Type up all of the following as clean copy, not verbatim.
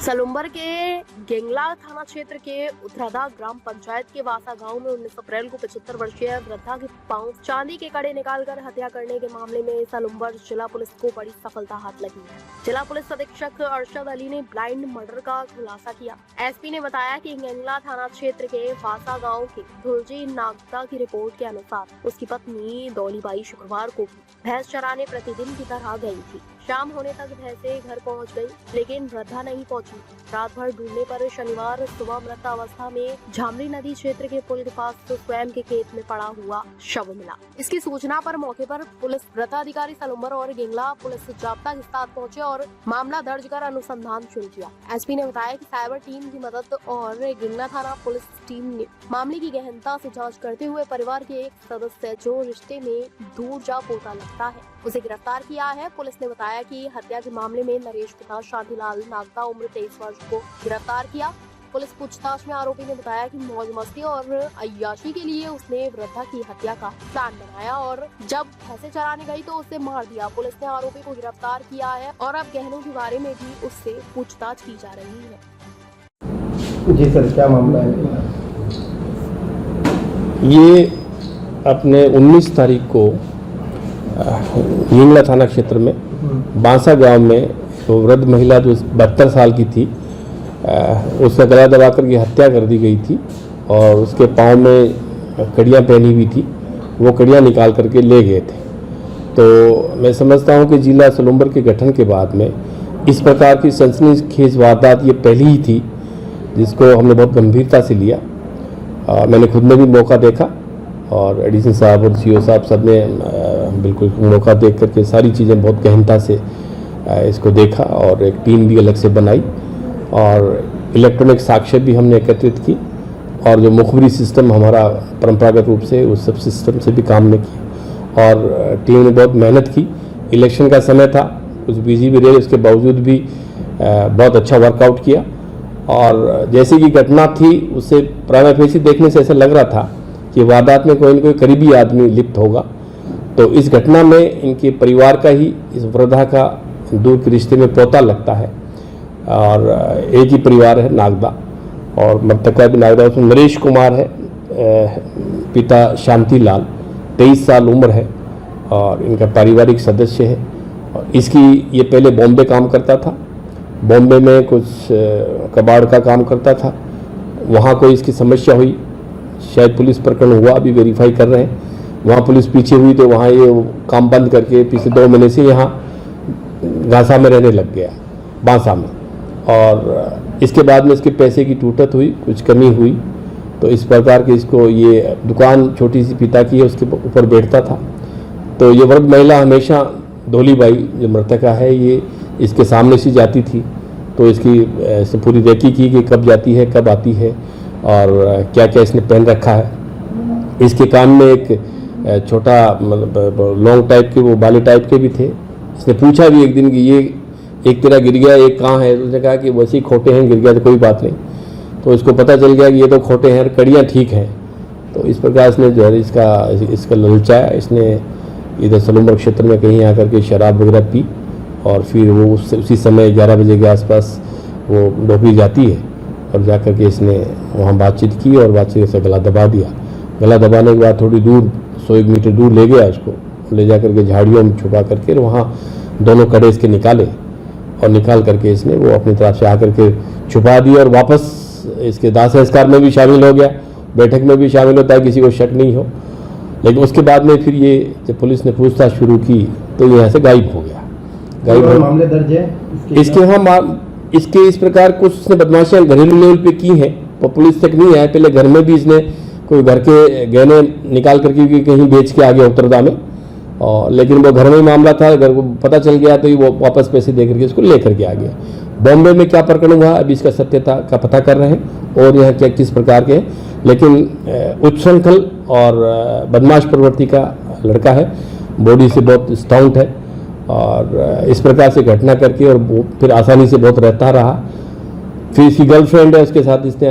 सलुम्बर के गेंगला थाना क्षेत्र के उत्तरादा ग्राम पंचायत के वासा गांव में 19 अप्रैल को 75 वर्षीय वृद्धा के पांव चांदी के कड़े निकालकर हत्या करने के मामले में सलुम्बर जिला पुलिस को बड़ी सफलता हाथ लगी है। जिला पुलिस अधीक्षक अरशद अली ने ब्लाइंड मर्डर का खुलासा किया। एसपी ने बताया कि गेंगला थाना क्षेत्र के वासा गाँव के धुलजी नागदा की रिपोर्ट के अनुसार उसकी पत्नी दौलीबाई शुक्रवार को भैंस चराने प्रतिदिन की तरह गई थी। शाम होने तक भैंसें घर पहुंच गई, लेकिन वृद्धा नहीं पहुंची। रात भर ढूंढने पर शनिवार सुबह मृत अवस्था में झामरी नदी क्षेत्र के पुल के पास स्वयं के खेत में पड़ा हुआ शव मिला। इसकी सूचना पर मौके पर पुलिस वृत्ताधिकारी सलुम्बर और गेंगला पुलिस जाब्ता के साथ पहुंचे और मामला दर्ज कर अनुसंधान शुरू किया। एसपी ने बताया कि साइबर टीम की मदद और गेंगला थाना पुलिस टीम ने मामले की गहनता से जाँच करते हुए परिवार के एक सदस्य जो रिश्ते में दूर जा पोता लगता है उसे गिरफ्तार किया है। पुलिस ने बताया कि हत्या के मामले में नरेश पिता शांतिलाल नागदा उम्र 23 वर्ष को गिरफ्तार किया। पुलिस पूछताछ में आरोपी ने बताया कि मौज मस्ती और अय्याशी के लिए उसने वृद्धा की हत्या का प्लान बनाया और जब भैंसे चराने गई तो उसे मार दिया। पुलिस ने आरोपी को गिरफ्तार किया है और अब गहनों के बारे में भी उससे पूछताछ की जा रही है। जी सर, क्या मामला है? ये अपने 19 तारीख को गेंगला थाना क्षेत्र में बांसा गांव में तो वृद्ध महिला जो 72 साल की थी उसका गला दबा करके हत्या कर दी गई थी और उसके पाँव में कड़ियाँ पहनी हुई थी, वो कड़ियाँ निकाल करके ले गए थे। तो मैं समझता हूँ कि जिला सलुम्बर के गठन के बाद में इस प्रकार की सनसनीखेज वारदात ये पहली ही थी जिसको हमने बहुत गंभीरता से लिया। मैंने खुद ने भी मौका देखा और एडिशन साहब और सीओ साहब सब ने बिल्कुल मौका देख करके सारी चीज़ें बहुत गहनता से इसको देखा और एक टीम भी अलग से बनाई और इलेक्ट्रॉनिक साक्ष्य भी हमने एकत्रित की और जो मुखबिरी सिस्टम हमारा परंपरागत रूप से उस सब सिस्टम से भी काम में किया और टीम ने बहुत मेहनत की। इलेक्शन का समय था, कुछ बिजी भी रहे, उसके बावजूद भी बहुत अच्छा वर्कआउट किया और जैसे कि घटना थी उससे प्राइमा फेसी देखने से ऐसा लग रहा था कि वारदात में कोई न कोई करीबी आदमी लिप्त होगा। तो इस घटना में इनके परिवार का ही इस वृद्धा का दूर के रिश्ते में पोता लगता है और एक ही परिवार है नागदा और मृतका भी नागदा, उसमें नरेश कुमार है, पिता शांतिलाल, 23 साल उम्र है और इनका पारिवारिक सदस्य है। और इसकी ये पहले बॉम्बे काम करता था, बॉम्बे में कुछ कबाड़ का काम करता था, वहाँ कोई इसकी समस्या हुई, शायद पुलिस प्रकरण हुआ, अभी वेरीफाई कर रहे हैं। वहाँ पुलिस पीछे हुई तो वहाँ ये काम बंद करके पिछले 2 महीने से यहाँ घासा में रहने लग गया, बांसा में। और इसके बाद में इसके पैसे की टूटत हुई, कुछ कमी हुई तो इस प्रकार के इसको ये दुकान छोटी सी पिता की है उसके ऊपर बैठता था। तो ये वृद्ध महिला हमेशा दौलीबाई जो मृतका है ये इसके सामने से जाती थी तो इसकी पूरी रेकी की कि कब जाती है कब आती है और क्या क्या इसने पहन रखा है। इसके कान में एक छोटा मतलब लॉन्ग टाइप के वो बाले टाइप के भी थे। इसने पूछा भी एक दिन कि ये एक तेरा गिर गया, एक कहाँ है? उसने कहा कि वैसे ही खोटे हैं, गिर गया तो कोई बात नहीं। तो इसको पता चल गया कि ये तो खोटे हैं, कड़ियाँ ठीक हैं। तो इस प्रकार इसने जो है इसका ललचाया, इसने इधर सलुम्बर क्षेत्र में कहीं आकर के शराब वगैरह पी और फिर वो उसी समय 11 बजे के आसपास वो डोबी जाती है और जाकर के इसने वहाँ बातचीत की और बातचीत से गला दबा दिया। गला दबाने के बाद थोड़ी दूर 100 मीटर दूर ले गया, उसको ले जा करके झाड़ियों में छुपा करके वहाँ दोनों कड़े इसके निकाले और निकाल करके इसने वो अपनी तरफ से आकर के छुपा दिया और वापस इसके दाह संस्कार में भी शामिल हो गया, बैठक में भी शामिल होता है, किसी को शक नहीं हो। लेकिन उसके बाद में फिर ये जब पुलिस ने पूछताछ शुरू की तो ये यहाँ से गायब हो गया। गायब मामले दर्ज है इसके यहाँ इसके इस प्रकार कुछ उसने बदमाशियाँ घरेलू लेवल पे की हैं, पर पुलिस तक नहीं आया। पहले घर में भी इसने कोई घर के गहने निकाल करके कहीं बेच के आ गया उत्तरदा में और लेकिन वो घर में ही मामला था, घर को पता चल गया तो वो वापस पैसे दे करके उसको ले करके आ गया। बॉम्बे में क्या प्रकरण हुआ अभी इसका सत्यता का पता कर रहे हैं और यहाँ क्या किस प्रकार के, लेकिन उच्छृंखल और बदमाश प्रवृत्ति का लड़का है, बॉडी से बहुत स्टाउट है और इस प्रकार से घटना करके और फिर आसानी से बहुत रहता रहा। फिर इसकी गर्लफ्रेंड है, उसके साथ इसने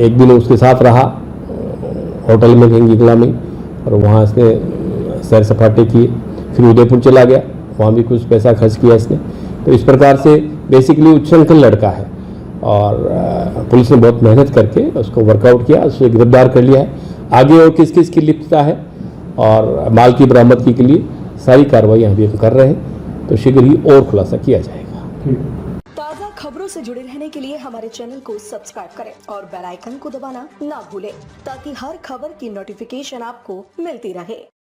एक दिन उसके साथ रहा होटल में गेंगला में और वहाँ इसने सैर सपाटे किए। फिर उदयपुर चला गया, वहाँ भी कुछ पैसा खर्च किया इसने। तो इस प्रकार से बेसिकली उच्छृंखल लड़का है और पुलिस ने बहुत मेहनत करके उसको वर्कआउट किया, उसे गिरफ्तार कर लिया है। आगे और किस किस की लिप्तता है और माल की बरामदगी के लिए सारी कार्रवाई अभी हम कर रहे हैं, तो शीघ्र ही और खुलासा किया जाएगा। ताज़ा खबरों से जुड़े रहने के लिए हमारे चैनल को सब्सक्राइब करें और बेल आइकन को दबाना ना भूलें ताकि हर खबर की नोटिफिकेशन आपको मिलती रहे।